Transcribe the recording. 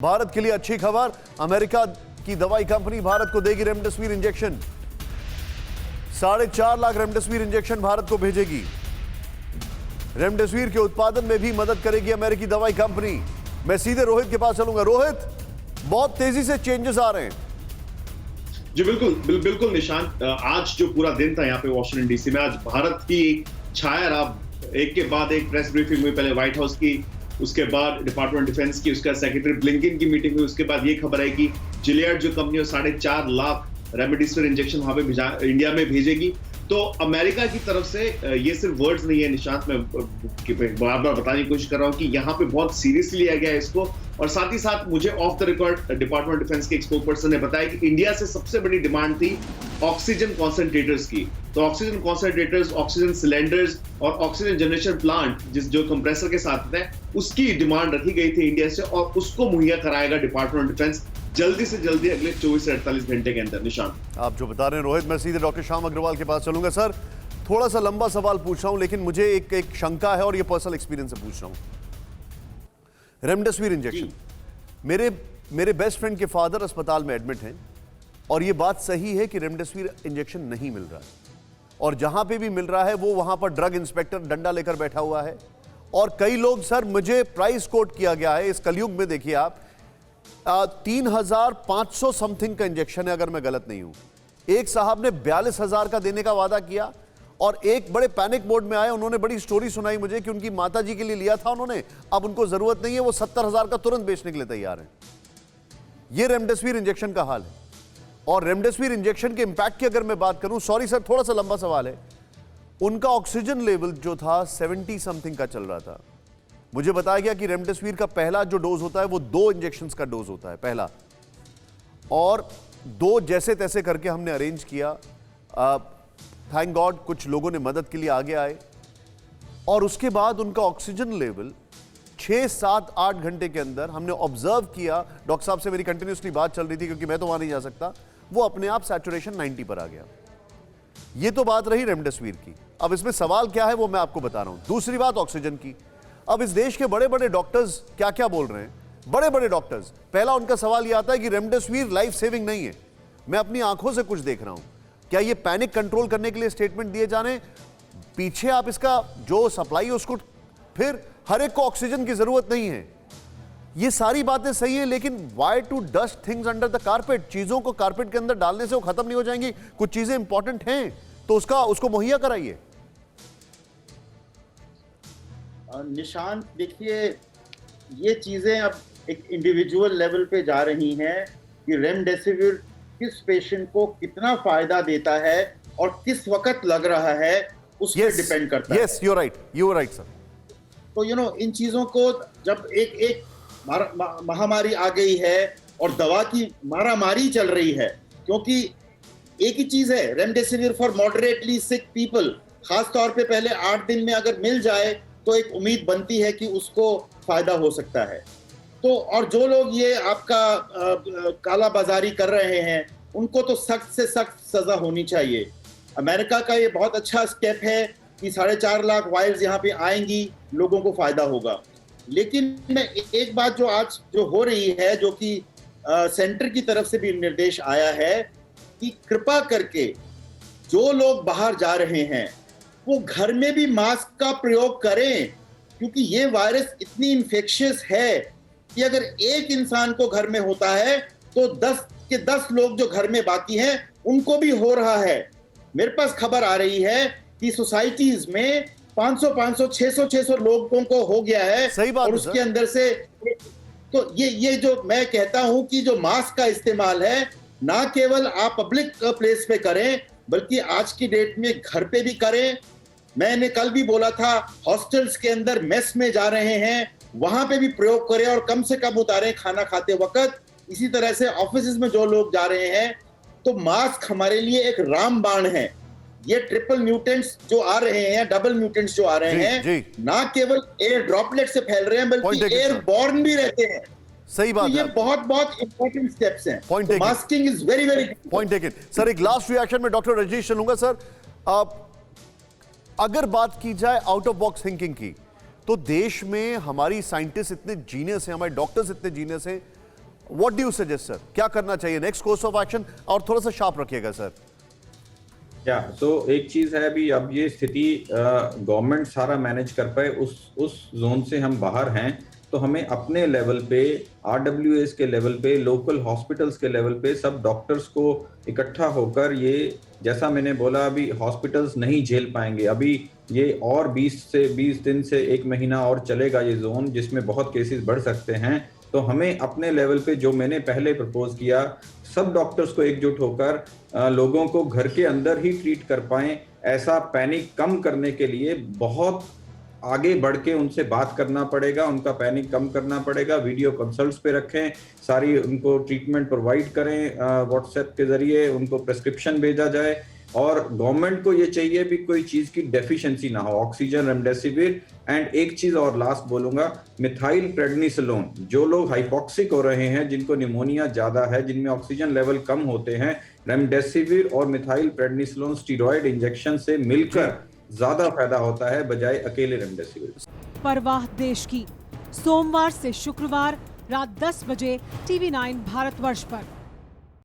भारत के लिए अच्छी खबर, अमेरिका की दवाई कंपनी भारत को देगी remdesivir injection. 4.5 lakh remdesivir injection Bharat को भेजेगी। रेमडेसिविर के उत्पादन में भी मदद करेगी अमेरिकी दवाई कंपनी। मैं सीधे रोहित के पास चलूंगा। रोहित, बहुत तेजी से चेंजेस आ रहे हैं। जी बिल्कुल निशांत, आज जो पूरा दिन था यहाँ पे वॉशिंगटन डीसी में, आज भारत की छाया रहा एक के बाद एक प्रेस ब्रीफिंग हुई। पहले व्हाइट हाउस की, उसके बाद डिपार्टमेंट डिफेंस की, उसका सेक्रेटरी ब्लिंकिन की मीटिंग हुई। उसके बाद ये खबर आई कि जिलियड जो कंपनी है 4.5 लाख रेमडेसिविर इंजेक्शन वहां पे इंडिया में भेजेगी। तो अमेरिका की तरफ से ये सिर्फ वर्ड्स नहीं है निशांत, मैं बार बार बताने की कोशिश कर रहा हूँ कि यहाँ पे बहुत सीरियसली लिया गया है इसको। और साथ ही साथ मुझे of the record department defence के एक स्पोक पर्सन ने बताया कि इंडिया से सबसे बड़ी डिमांड थी ऑक्सीजन कॉन्सेंट्रेटर्स की। तो ऑक्सीजन कॉन्सेंट्रेटर्स, ऑक्सीजन सिलेंडर्स और ऑक्सीजन जनरेशन प्लांट जो कंप्रेसर के साथ है, उसकी डिमांड रखी गई थी इंडिया से, और उसको मुहैया कराएगा डिपार्टमेंट डिफेंस जल्दी से जल्दी अगले 24 से 48 घंटे के अंदर। निशांत, आप जो बता रहे हैं रोहित, मैं सीधे डॉक्टर श्याम अग्रवाल के पास चलूंगा। सर, थोड़ा सा लंबा सवाल पूछ रहा हूं, लेकिन मुझे एक शंका है और ये पर्सनल एक्सपीरियंस से पूछ रहा हूं। रेमडेसिविर इंजेक्शन, मेरे बेस्ट फ्रेंड के फादर अस्पताल में एडमिट हैं और ये बात सही है कि रेमडेसिविर इंजेक्शन नहीं मिल रहा है, और जहां पे भी मिल रहा है वो वहां पर ड्रग इंस्पेक्टर डंडा लेकर बैठा हुआ है। और कई लोग, सर, मुझे प्राइस कोट किया गया है इस कलयुग में, देखिए आप, 3,500 समथिंग का इंजेक्शन है अगर मैं गलत नहीं हूं। एक साहब ने 42,000 का देने का वादा किया और एक बड़े पैनिक मोड में आए। उन्होंने बड़ी स्टोरी सुनाई मुझे कि उनकी माताजी के लिए लिया था उन्होंने, अब उनको जरूरत नहीं है, वो 70,000 का तुरंत बेचने के लिए तैयार हैं। ये रेमडेसिविर इंजेक्शन का हाल है। और रेमडेसिविर इंजेक्शन के इंपैक्ट की अगर मैं बात करूं, सॉरी सर, थोड़ा सा लंबा सवाल है, उनका ऑक्सीजन लेवल जो था 70 समथिंग का चल रहा था। मुझे बताया गया कि रेमडेसिविर का पहला जो डोज होता है वो 2 इंजेक्शंस का डोज होता है पहला, और 2 जैसे तैसे करके हमने अरेंज किया। थैंक गॉड कुछ लोगों ने मदद के लिए आगे आए, और उसके बाद उनका ऑक्सीजन लेवल 6, 7, 8 घंटे के अंदर हमने ऑब्जर्व किया। डॉक्टर साहब से मेरी कंटिन्यूसली बात चल रही थी क्योंकि मैं तो वहां नहीं जा सकता, वो अपने आप सैचुरेशन 90 पर आ गया। ये तो बात रही रेमडेसिविर की। अब इसमें सवाल क्या है वो मैं आपको बता रहा हूं। दूसरी बात ऑक्सीजन की। अब इस देश के बड़े बड़े डॉक्टर्स क्या क्या बोल रहे हैं, बड़े बड़े डॉक्टर्स, पहला उनका सवाल यह आता है कि रेमडेसिविर लाइफ सेविंग नहीं है। मैं अपनी आंखों से कुछ देख रहा हूं। क्या ये पैनिक कंट्रोल करने के लिए स्टेटमेंट दिए जाने, पीछे आप इसका जो सप्लाई है उसको, फिर हर एक को ऑक्सीजन की जरूरत नहीं है। ये सारी बातें सही है, लेकिन why to dust things under the carpet? चीजों को कारपेट के अंदर डालने से वो खत्म नहीं हो जाएंगी। कुछ चीजें इंपॉर्टेंट हैं तो उसको मुहैया कराइए। निशांत, देखिए, ये चीजें अब एक इंडिविजुअल लेवल पे जा रही हैं कि रेमडेसिविर किस पेशेंट को कितना फायदा देता है और किस वक्त लग रहा है, उस पर डिपेंड करता है। Yes, you are right sir. तो इन चीजों को, जब एक महामारी आ गई है और दवा की मारामारी चल रही है, क्योंकि एक ही चीज है, remdesivir for moderately sick people, खास तौर पे पहले 8 दिन में अगर मिल जाए तो एक उम्मीद बनती है कि उसको फायदा हो सकता है। तो और जो लोग ये आपका काला बाजारी कर रहे हैं, उनको तो सख्त से सख्त सजा होनी चाहिए। अमेरिका का ये बहुत अच्छा स्टेप है कि 4.5 लाख वायल्स यहाँ पे आएंगी, लोगों को फायदा होगा। लेकिन मैं एक बात जो आज जो हो रही है, जो कि सेंटर की तरफ से भी निर्देश आया है कि कृपा करके जो लोग बाहर जा रहे हैं वो घर में भी मास्क का प्रयोग करें, क्योंकि ये वायरस इतनी इन्फेक्शियस है कि अगर एक इंसान को घर में होता है तो 10 के 10 लोग जो घर में बाकी हैं उनको भी हो रहा है। मेरे पास खबर आ रही है कि सोसाइटीज में 500, 600 लोगों को हो गया है। सही बात, और उसके अंदर से तो ये जो मैं कहता हूं कि जो मास्क का इस्तेमाल है, ना केवल आप पब्लिक प्लेस पे करें, बल्कि आज की डेट में घर पे भी करें। मैंने कल भी बोला था, हॉस्टल्स के अंदर मेस में जा रहे हैं, वहां पे भी प्रयोग करें और कम से कम उतारें खाना खाते वक्त। इसी तरह से ऑफिस में जो लोग जा रहे हैं, तो मास्क हमारे लिए एक रामबाण है। ये ट्रिपल म्यूटेंट्स जो आ रहे हैं, डबल म्यूटेंट्स जो आ रहे हैं, ना केवल एयर ड्रॉपलेट से फैल रहे हैं बल्कि एयर बॉर्न भी रहते हैं। सही बात तो ये बहुत इंपॉर्टेंट स्टेप्स हैं। Point taken. Masking is very point taken. Sir, एक लास्ट रिएक्शन में डॉक्टर रजनीश चलूंगा। सर, अगर बात की जाए आउट ऑफ बॉक्स थिंकिंग की, तो देश में हमारी साइंटिस्ट इतने जीनियस हैं, हमारे डॉक्टर्स इतने जीनियस हैं, what do you suggest sir, क्या करना चाहिए नेक्स्ट कोर्स ऑफ एक्शन? और थोड़ा सा शार्प रखिएगा सर। या तो एक चीज है, अभी अब ये स्थिति गवर्नमेंट सारा मैनेज कर पाए, उस जोन से हम बाहर हैं, तो हमें अपने लेवल पे, आरडब्ल्यूएस के लेवल पे, लोकल हॉस्पिटल्स के लेवल पे सब डॉक्टर्स को इकट्ठा होकर, ये जैसा मैंने बोला अभी हॉस्पिटल्स नहीं झेल पाएंगे, अभी ये और 20 दिन से 1 महीना और चलेगा ये जोन, जिसमें बहुत केसेस बढ़ सकते हैं। तो हमें अपने लेवल पे, जो मैंने पहले प्रपोज किया, सब डॉक्टर्स को एकजुट होकर लोगों को घर के अंदर ही ट्रीट कर पाएं, ऐसा पैनिक कम करने के लिए बहुत आगे बढ़ के उनसे बात करना पड़ेगा, उनका पैनिक कम करना पड़ेगा, वीडियो कंसल्ट्स पे रखें, सारी उनको ट्रीटमेंट प्रोवाइड करें, व्हाट्सएप के जरिए उनको प्रेस्क्रिप्शन भेजा जाए। और गवर्नमेंट को ये चाहिए भी कोई चीज की डेफिशिएंसी ना हो, ऑक्सीजन, रेमडेसिविर, एंड एक चीज और लास्ट बोलूंगा, मिथाइल प्रेडनिसोलोन। जो लोग हाइपोक्सिक हो रहे हैं, जिनको निमोनिया ज्यादा है, जिनमें ऑक्सीजन लेवल कम होते हैं, रेमडेसिविर और मिथाइल प्रेडनिसोलोन स्टीरॉयड इंजेक्शन से मिलकर ज्यादा फायदा होता है बजाय अकेले रेमडेसिविर। परवाह देश की, सोमवार से शुक्रवार रात 10 बजे TV9 भारतवर्ष पर।